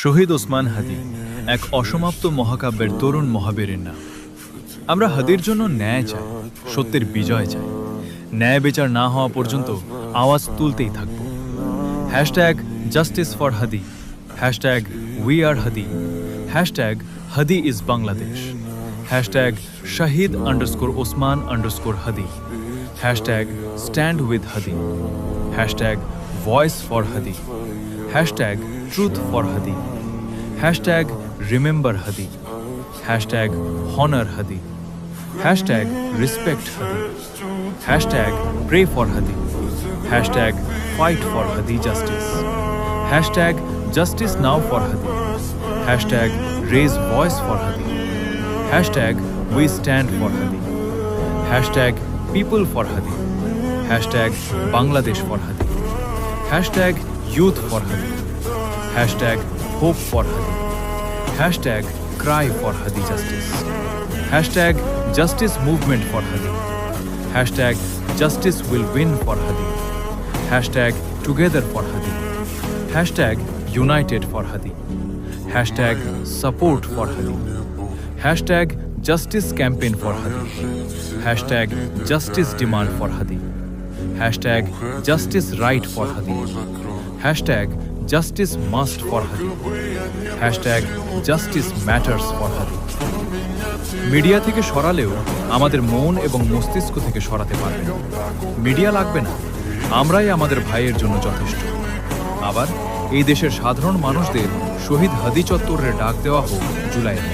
শহীদ ওসমান হাদি এক অসমাপ্ত মহাকাব্যের তরুণ মহাবীরের নাম। আমরা হাদির জন্য ন্যায় চাই, সত্যের বিজয় চাই। ন্যায় বিচার না হওয়া পর্যন্ত আওয়াজ তুলতেই থাকব। Hashtag justice for Hadi, hashtag we are Hadi, hashtag Hadi is Bangladesh, hashtag শহীদ_ওসমান_হাদি, hashtag stand with Hadi, hashtag voice for Hadi, hashtag truth for Hadi, hashtag remember Hadi, hashtag honour Hadi, hashtag respect Hadi, hashtag pray for Hadi, hashtag fight for Hadi justice, hashtag justice now for Hadi, hashtag raise voice for Hadi, hashtag we stand for Hadi, hashtag people for Hadi, hashtag Bangladesh for Hadi, hashtag youth for Hadi, hashtag hope for Hadi, hashtag cry for Hadi justice, hashtag justice movement for Hadi, hashtag justice will win for Hadi, hashtag together for Hadi, hashtag united for Hadi, hashtag support for Hadi, hashtag justice campaign for Hadi, hashtag justice demand for Hadi, hashtag justice right for Hadi, hashtag justice must for Hadi, hashtag justice matters for Hadi। Media থেকে সরালেও আমাদের মন এবং মস্তিষ্ক থেকে সরাতে পারবে না। Media লাগবে না, আমরাই আমাদের ভাইয়ের জন্য যথেষ্ট। আবার এই দেশের সাধারণ মানুষদের শহীদ হাদি চত্বরের ডাক দেওয়া হোক জুলাইয়ে।